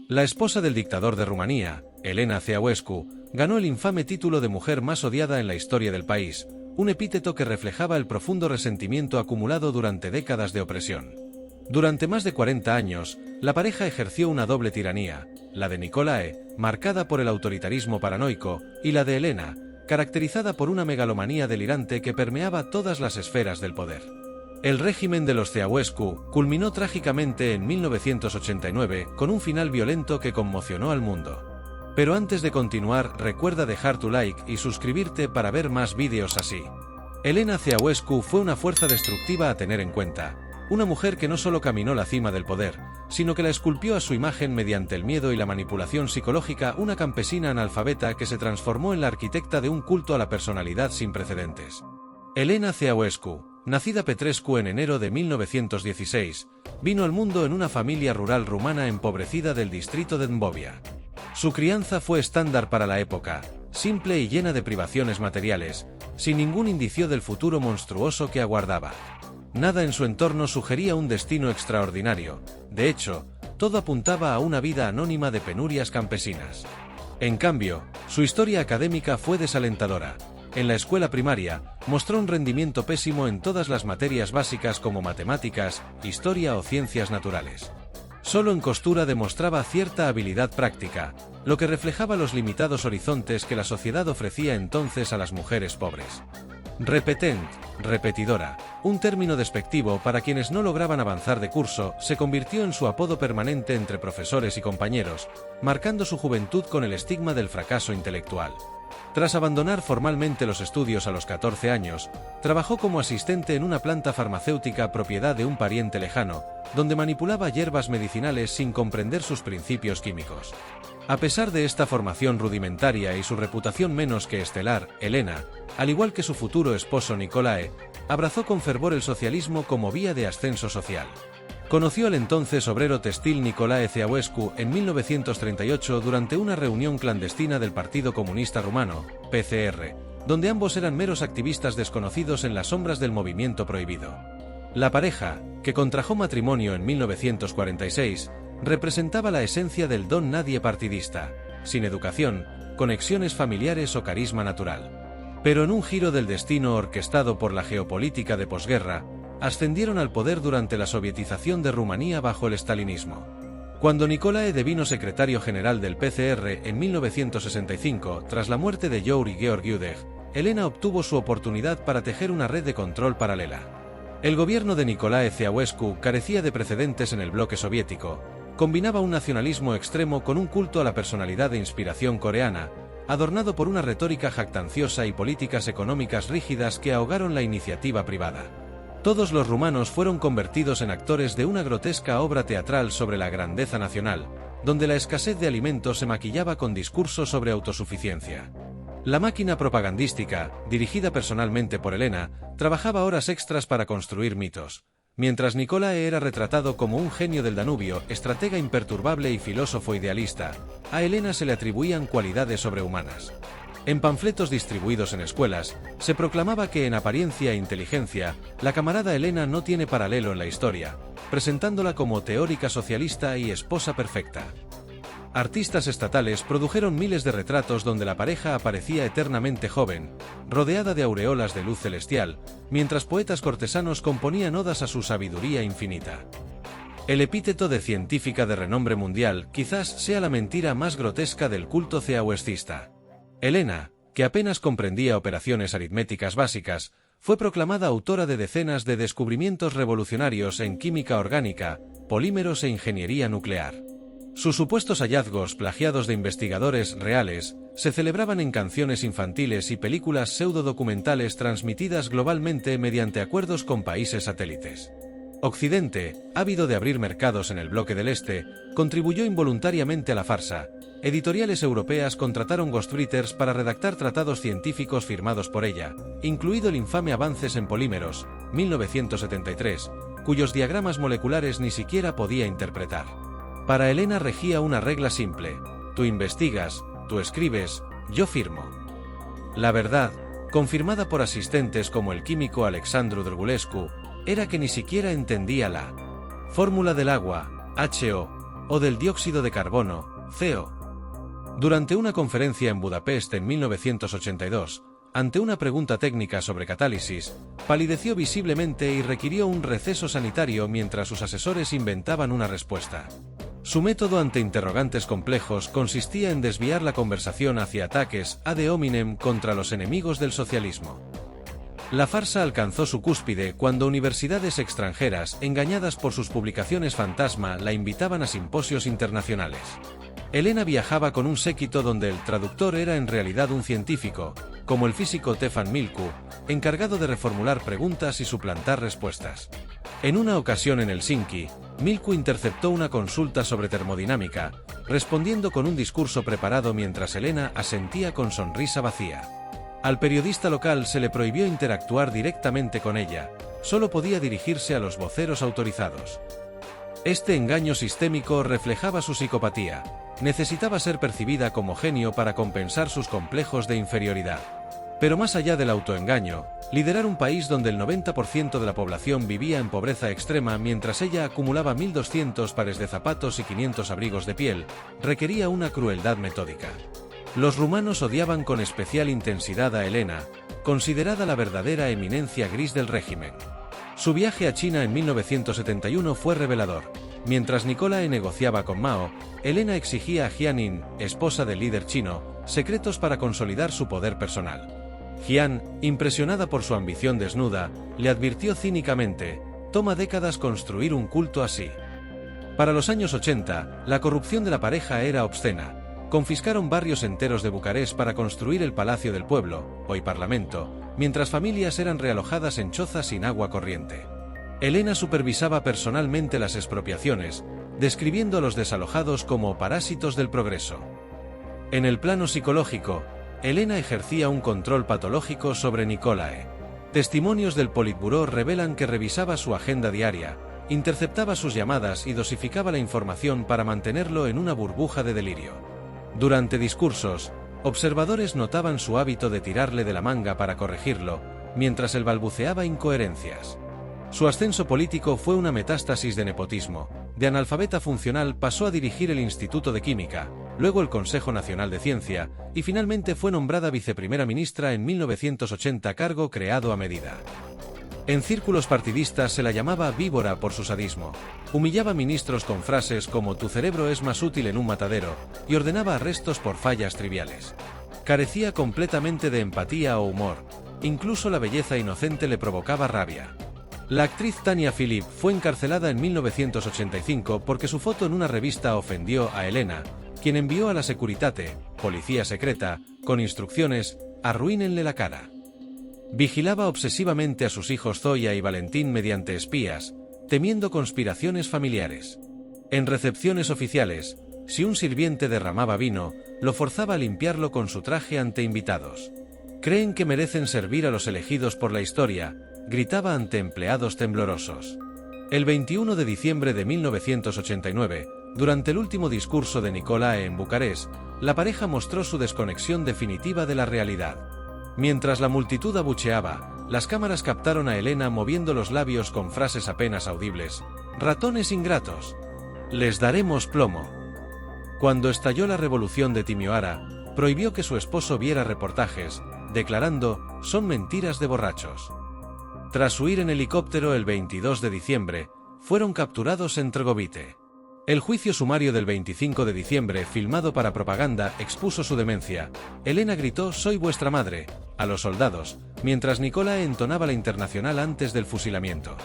La esposa del dictador de Rumanía, Elena Ceausescu, ganó el infame título de mujer más odiada en la historia del país, un epíteto que reflejaba el profundo resentimiento acumulado durante décadas de opresión. Durante más de 40 años, la pareja ejerció una doble tiranía, la de Nicolae, marcada por el autoritarismo paranoico, y la de Elena, caracterizada por una megalomanía delirante que permeaba todas las esferas del poder. El régimen de los Ceausescu culminó trágicamente en 1989 con un final violento que conmocionó al mundo. Pero antes de continuar, recuerda dejar tu like y suscribirte para ver más vídeos así. Elena Ceausescu fue una fuerza destructiva a tener en cuenta, una mujer que no solo caminó la cima del poder, sino que la esculpió a su imagen mediante el miedo y la manipulación psicológica, una campesina analfabeta que se transformó en la arquitecta de un culto a la personalidad sin precedentes. Elena Ceausescu, nacida Petrescu en enero de 1916, vino al mundo en una familia rural rumana empobrecida del distrito de Dmbovia. Su crianza fue estándar para la época, simple y llena de privaciones materiales, sin ningún indicio del futuro monstruoso que aguardaba. Nada en su entorno sugería un destino extraordinario, de hecho, todo apuntaba a una vida anónima de penurias campesinas. En cambio, su historia académica fue desalentadora. En la escuela primaria, mostró un rendimiento pésimo en todas las materias básicas como matemáticas, historia o ciencias naturales. Solo en costura demostraba cierta habilidad práctica, lo que reflejaba los limitados horizontes que la sociedad ofrecía entonces a las mujeres pobres. Repetent, repetidora, un término despectivo para quienes no lograban avanzar de curso, se convirtió en su apodo permanente entre profesores y compañeros, marcando su juventud con el estigma del fracaso intelectual. Tras abandonar formalmente los estudios a los 14 años, trabajó como asistente en una planta farmacéutica propiedad de un pariente lejano, donde manipulaba hierbas medicinales sin comprender sus principios químicos. A pesar de esta formación rudimentaria y su reputación menos que estelar, Elena, al igual que su futuro esposo Nicolae, abrazó con fervor el socialismo como vía de ascenso social. Conoció al entonces obrero textil Nicolae Ceausescu en 1938 durante una reunión clandestina del Partido Comunista Rumano, PCR, donde ambos eran meros activistas desconocidos en las sombras del movimiento prohibido. La pareja, que contrajo matrimonio en 1946, representaba la esencia del don nadie partidista, sin educación, conexiones familiares o carisma natural. Pero en un giro del destino orquestado por la geopolítica de posguerra, ascendieron al poder durante la sovietización de Rumanía bajo el stalinismo. Cuando Nicolae devino secretario general del PCR en 1965, tras la muerte de Yuri Georgiou, Elena obtuvo su oportunidad para tejer una red de control paralela. El gobierno de Nicolae Ceausescu carecía de precedentes en el bloque soviético, combinaba un nacionalismo extremo con un culto a la personalidad de inspiración coreana, adornado por una retórica jactanciosa y políticas económicas rígidas que ahogaron la iniciativa privada. Todos los rumanos fueron convertidos en actores de una grotesca obra teatral sobre la grandeza nacional, donde la escasez de alimentos se maquillaba con discursos sobre autosuficiencia. La máquina propagandística, dirigida personalmente por Elena, trabajaba horas extras para construir mitos. Mientras Nicolae era retratado como un genio del Danubio, estratega imperturbable y filósofo idealista, a Elena se le atribuían cualidades sobrehumanas. En panfletos distribuidos en escuelas, se proclamaba que en apariencia e inteligencia, la camarada Elena no tiene paralelo en la historia, presentándola como teórica socialista y esposa perfecta. Artistas estatales produjeron miles de retratos donde la pareja aparecía eternamente joven, rodeada de aureolas de luz celestial, mientras poetas cortesanos componían odas a su sabiduría infinita. El epíteto de científica de renombre mundial quizás sea la mentira más grotesca del culto ceauescista. Elena, que apenas comprendía operaciones aritméticas básicas, fue proclamada autora de decenas de descubrimientos revolucionarios en química orgánica, polímeros e ingeniería nuclear. Sus supuestos hallazgos plagiados de investigadores reales se celebraban en canciones infantiles y películas pseudo-documentales transmitidas globalmente mediante acuerdos con países satélites. Occidente, ávido de abrir mercados en el bloque del Este, contribuyó involuntariamente a la farsa. Editoriales europeas contrataron ghostwriters para redactar tratados científicos firmados por ella, incluido el infame Avances en Polímeros, 1973, cuyos diagramas moleculares ni siquiera podía interpretar. Para Elena regía una regla simple: tú investigas, tú escribes, yo firmo. La verdad, confirmada por asistentes como el químico Alexandru Drăgulescu, era que ni siquiera entendía la fórmula del agua, HO, o del dióxido de carbono, CO. Durante una conferencia en Budapest en 1982, ante una pregunta técnica sobre catálisis, palideció visiblemente y requirió un receso sanitario mientras sus asesores inventaban una respuesta. Su método ante interrogantes complejos consistía en desviar la conversación hacia ataques ad hominem contra los enemigos del socialismo. La farsa alcanzó su cúspide cuando universidades extranjeras, engañadas por sus publicaciones fantasma, la invitaban a simposios internacionales. Elena viajaba con un séquito donde el traductor era en realidad un científico, como el físico Stefan Milku, encargado de reformular preguntas y suplantar respuestas. En una ocasión en Helsinki, Milku interceptó una consulta sobre termodinámica, respondiendo con un discurso preparado mientras Elena asentía con sonrisa vacía. Al periodista local se le prohibió interactuar directamente con ella, solo podía dirigirse a los voceros autorizados. Este engaño sistémico reflejaba su psicopatía. Necesitaba ser percibida como genio para compensar sus complejos de inferioridad. Pero más allá del autoengaño, liderar un país donde el 90% de la población vivía en pobreza extrema mientras ella acumulaba 1.200 pares de zapatos y 500 abrigos de piel, requería una crueldad metódica. Los rumanos odiaban con especial intensidad a Elena, considerada la verdadera eminencia gris del régimen. Su viaje a China en 1971 fue revelador. Mientras Nicolae negociaba con Mao, Elena exigía a Jian, esposa del líder chino, secretos para consolidar su poder personal. Jian, impresionada por su ambición desnuda, le advirtió cínicamente: «Toma décadas construir un culto así». Para los años 80, la corrupción de la pareja era obscena. Confiscaron barrios enteros de Bucarest para construir el Palacio del Pueblo, hoy Parlamento, mientras familias eran realojadas en chozas sin agua corriente. Elena supervisaba personalmente las expropiaciones, describiendo a los desalojados como parásitos del progreso. En el plano psicológico, Elena ejercía un control patológico sobre Nicolae. Testimonios del Politburó revelan que revisaba su agenda diaria, interceptaba sus llamadas y dosificaba la información para mantenerlo en una burbuja de delirio. Durante discursos, observadores notaban su hábito de tirarle de la manga para corregirlo, mientras él balbuceaba incoherencias. Su ascenso político fue una metástasis de nepotismo. De analfabeta funcional pasó a dirigir el Instituto de Química, luego el Consejo Nacional de Ciencia, y finalmente fue nombrada viceprimera ministra en 1980, cargo creado a medida. En círculos partidistas se la llamaba víbora por su sadismo. Humillaba ministros con frases como «tu cerebro es más útil en un matadero» y ordenaba arrestos por fallas triviales. Carecía completamente de empatía o humor. Incluso la belleza inocente le provocaba rabia. La actriz Tania Philipp fue encarcelada en 1985 porque su foto en una revista ofendió a Elena, quien envió a la Securitate, policía secreta, con instrucciones: «arruínenle la cara». Vigilaba obsesivamente a sus hijos Zoya y Valentín mediante espías, temiendo conspiraciones familiares. En recepciones oficiales, si un sirviente derramaba vino, lo forzaba a limpiarlo con su traje ante invitados. «Creen que merecen servir a los elegidos por la historia», gritaba ante empleados temblorosos. El 21 de diciembre de 1989, durante el último discurso de Nicolae en Bucarest, la pareja mostró su desconexión definitiva de la realidad. Mientras la multitud abucheaba, las cámaras captaron a Elena moviendo los labios con frases apenas audibles: «ratones ingratos. Les daremos plomo». Cuando estalló la revolución de Timisoara, prohibió que su esposo viera reportajes, declarando: «son mentiras de borrachos». Tras huir en helicóptero el 22 de diciembre, fueron capturados en Trgovite. El juicio sumario del 25 de diciembre, filmado para propaganda, expuso su demencia. Elena gritó «soy vuestra madre» a los soldados, mientras Nicolae entonaba la Internacional antes del fusilamiento.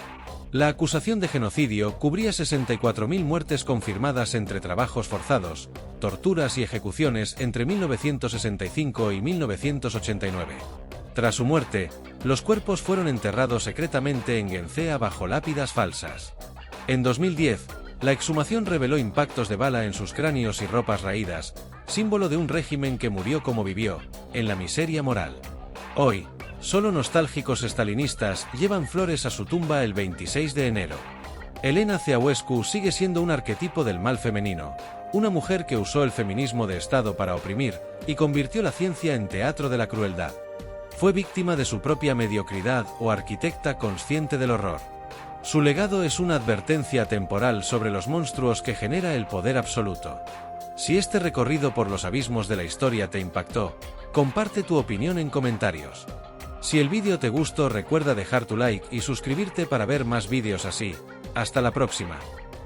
La acusación de genocidio cubría 64.000 muertes confirmadas entre trabajos forzados, torturas y ejecuciones entre 1965 y 1989. Tras su muerte, los cuerpos fueron enterrados secretamente en Guernsey bajo lápidas falsas. En 2010, la exhumación reveló impactos de bala en sus cráneos y ropas raídas, símbolo de un régimen que murió como vivió, en la miseria moral. Hoy, solo nostálgicos estalinistas llevan flores a su tumba el 26 de enero. Elena Ceausescu sigue siendo un arquetipo del mal femenino, una mujer que usó el feminismo de Estado para oprimir y convirtió la ciencia en teatro de la crueldad. Fue víctima de su propia mediocridad o arquitecta consciente del horror. Su legado es una advertencia temporal sobre los monstruos que genera el poder absoluto. Si este recorrido por los abismos de la historia te impactó, comparte tu opinión en comentarios. Si el vídeo te gustó, recuerda dejar tu like y suscribirte para ver más vídeos así. Hasta la próxima.